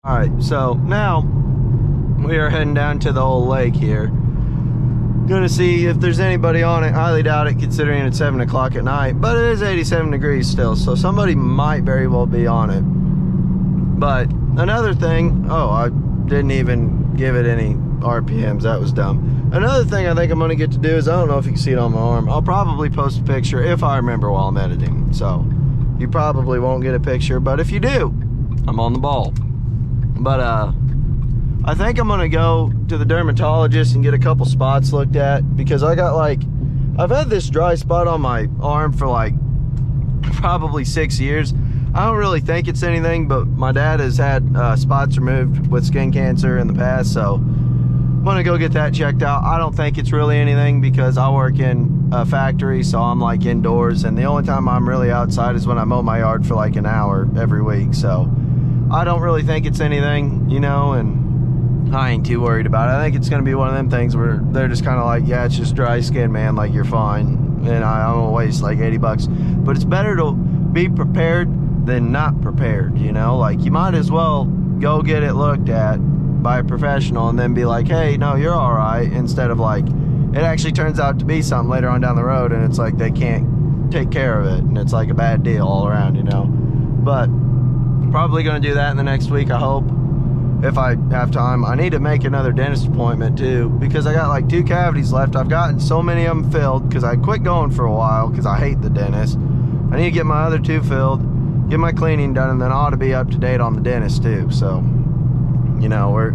All right, so now we are heading down to the old lake here. Gonna see if there's anybody on it. Highly doubt it, considering it's 7 o'clock at night, but it is 87 degrees still, so somebody might very well be on it. But another thing, oh, I didn't even give it any RPMs. That was dumb. Another thing I think I'm gonna get to do is, I don't know if you can see it on my arm, I'll probably post a picture if I remember while I'm editing. So you probably won't get a picture, but if you do, I'm on the ball. But I think I'm gonna go to the dermatologist and get a couple spots looked at, because I got like, I've had this dry spot on my arm for like probably 6 years. I don't really think it's anything, but my dad has had spots removed with skin cancer in the past, so I'm gonna go get that checked out. I don't think it's really anything, because I work in a factory, so I'm like indoors, and the only time I'm really outside is when I mow my yard for like an hour every week. So I don't really think it's anything, you know, and I ain't too worried about it. I think it's gonna be one of them things where they're just kind of like, yeah, it's just dry skin, man, like you're fine, and I'm gonna waste like 80 bucks. But it's better to be prepared than not prepared, you know? Like, you might as well go get it looked at by a professional and then be like, hey, no, you're all right, instead of like, it actually turns out to be something later on down the road, and it's like they can't take care of it, and it's like a bad deal all around, you know? But probably gonna do that in the next week, I hope, if I have time. I need to make another dentist appointment too, because I got like 2 cavities left. I've gotten so many of them filled because I quit going for a while because I hate the dentist. I need to get my other 2 filled, get my cleaning done, and then I ought to be up to date on the dentist too. So, you know, we're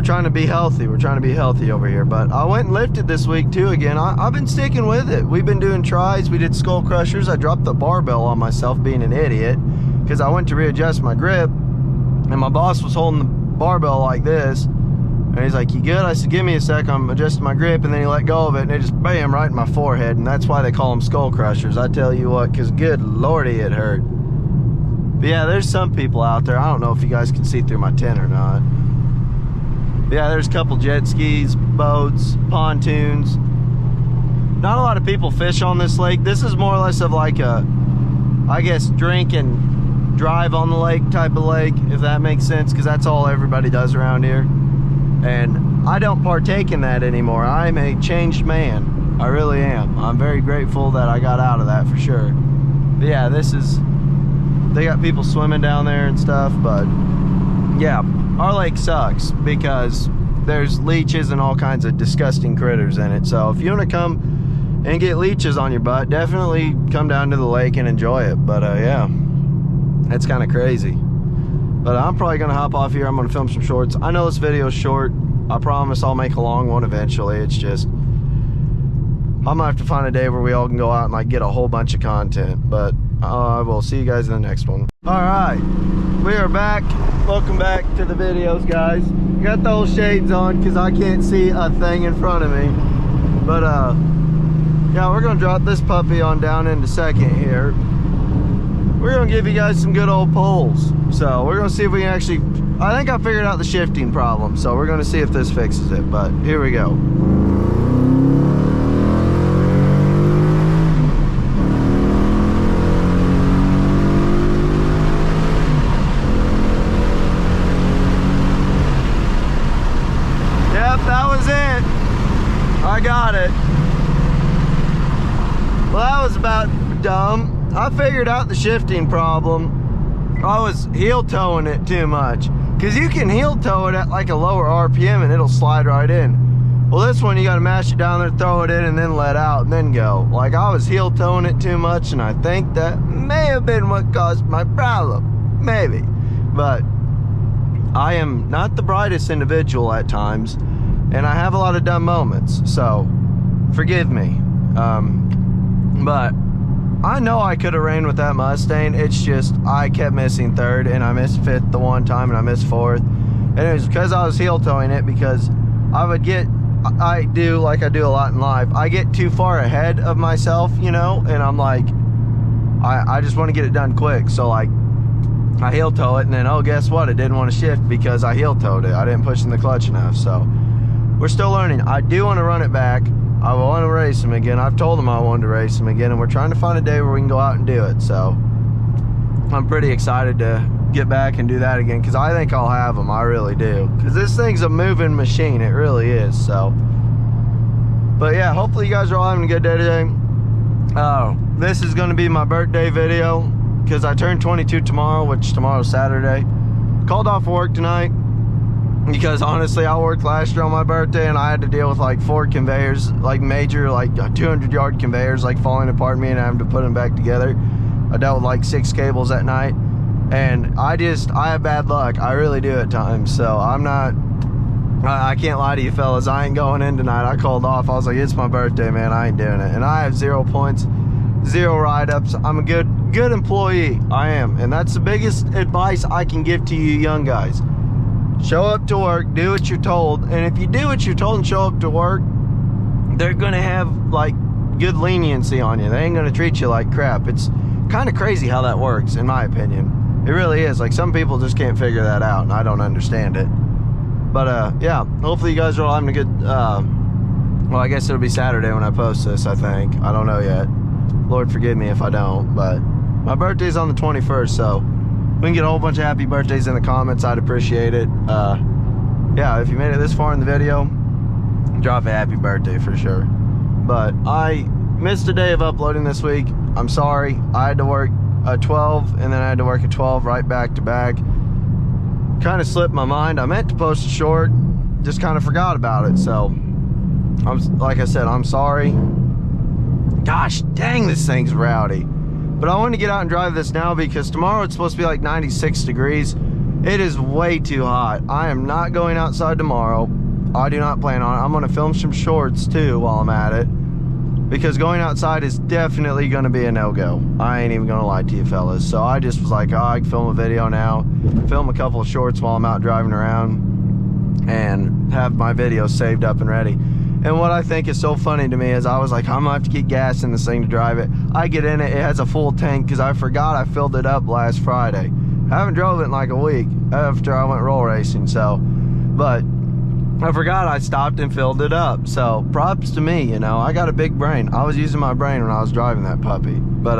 trying to be healthy. We're trying to be healthy over here. But I went and lifted this week too again. I've been sticking with it. We've been doing tries. We did skull crushers. I dropped the barbell on myself being an idiot because I went to readjust my grip, and my boss was holding the barbell like this, and he's like, you good? I said, give me a sec, I'm adjusting my grip, and then he let go of it, and it just bam right in my forehead. And that's why they call them skull crushers, I tell you what, because good lordy, it hurt. But yeah, there's some people out there. I don't know if you guys can see through my tent or not. But yeah, there's a couple jet skis, boats, pontoons. Not a lot of people fish on this lake. This is more or less of like a, I guess, drink and drive on the lake type of lake, if that makes sense, because that's all everybody does around here. And I don't partake in that anymore. I'm a changed man. I really am. I'm very grateful that I got out of that, for sure. But yeah, this is, they got people swimming down there and stuff, but yeah, our lake sucks because there's leeches and all kinds of disgusting critters in it. So if you want to come and get leeches on your butt, definitely come down to the lake and enjoy it. But yeah, it's kind of crazy. But I'm probably gonna hop off here. I'm gonna film some shorts. I know this video is short. I promise I'll make a long one eventually. It's just, I'm gonna have to find a day where we all can go out and like get a whole bunch of content. But I will see you guys in the next one. All right, we are back. Welcome back to the videos, guys. Got the old shades on because I can't see a thing in front of me. But yeah, we're gonna drop this puppy on down into second here. We're gonna give you guys some good old pulls. So we're gonna see if we can actually, I think I figured out the shifting problem, so we're gonna see if this fixes it. But here we go. Yep, that was it. I got it. Well, that was about dumb. I figured out the shifting problem. I was heel towing it too much, because you can heel tow it at like a lower RPM and it'll slide right in. Well, this one you got to mash it down there, throw it in, and then let out and then go. Like, I was heel towing it too much, and I think that may have been what caused my problem. Maybe. But I am not the brightest individual at times, and I have a lot of dumb moments, so forgive me. But I know I could have ran with that Mustang. It's just I kept missing third, and I missed fifth the one time, and I missed fourth. And it was because I was heel towing it, because I do like I do a lot in life. I get too far ahead of myself, you know, and I'm like, I just want to get it done quick. So like, I heel tow it, and then, oh, guess what? It didn't want to shift because I heel towed it. I didn't push in the clutch enough. So we're still learning. I do want to run it back. I want to race him again. I've told him I wanted to race him again, and we're trying to find a day where we can go out and do it. So I'm pretty excited to get back and do that again, because I think I'll have them. I really do, because this thing's a moving machine. It really is. So, but yeah, hopefully you guys are all having a good day today. This is going to be my birthday video, because I turn 22 tomorrow, which tomorrow's Saturday. Called off work tonight because honestly I worked last year on my birthday and I had to deal with like 4 conveyors, like major, like 200-yard conveyors, like falling apart me and having to put them back together. I dealt with like 6 cables that night, and I have bad luck. I really do at times. So I can't lie to you fellas, I ain't going in tonight. I called off. I was like, it's my birthday, man, I ain't doing it. And I have 0 points, 0 write-ups. I'm a good employee. I am. And that's the biggest advice I can give to you young guys. Show up to work, do what you're told, and if you do what you're told and show up to work, they're gonna have like good leniency on you. They ain't gonna treat you like crap. It's kind of crazy how that works, in my opinion. It really is. Like, some people just can't figure that out, and I don't understand it. But yeah, hopefully you guys are all having a good well, I guess it'll be Saturday when I post this, I think. I don't know yet. Lord forgive me if I don't. But my birthday's on the 21st, so we can get a whole bunch of happy birthdays in the comments. I'd appreciate it. Yeah, if you made it this far in the video, drop a happy birthday for sure. But I missed a day of uploading this week. I'm sorry. I had to work a 12 and then I had to work a 12 right back to back. Kind of slipped my mind. I meant to post a short, just kind of forgot about it. So like I said, I'm sorry. Gosh dang, this thing's rowdy. But I wanted to get out and drive this now because tomorrow it's supposed to be like 96 degrees. It is way too hot. I am not going outside tomorrow. I do not plan on it. I'm going to film some shorts too while I'm at it, because going outside is definitely going to be a no-go. I ain't even going to lie to you fellas. So I just was like, oh, I can film a video now, film a couple of shorts while I'm out driving around, and have my videos saved up and ready. And what I think is so funny to me is I was like, I'm gonna have to get gas in this thing to drive it. I get in it, it has a full tank because I forgot I filled it up last Friday. I haven't drove it in like a week after I went roll racing, so, but I forgot I stopped and filled it up. So props to me, you know, I got a big brain. I was using my brain when I was driving that puppy. But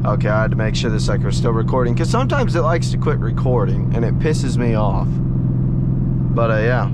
okay, I had to make sure this sucker was still recording, because sometimes it likes to quit recording and it pisses me off. But yeah.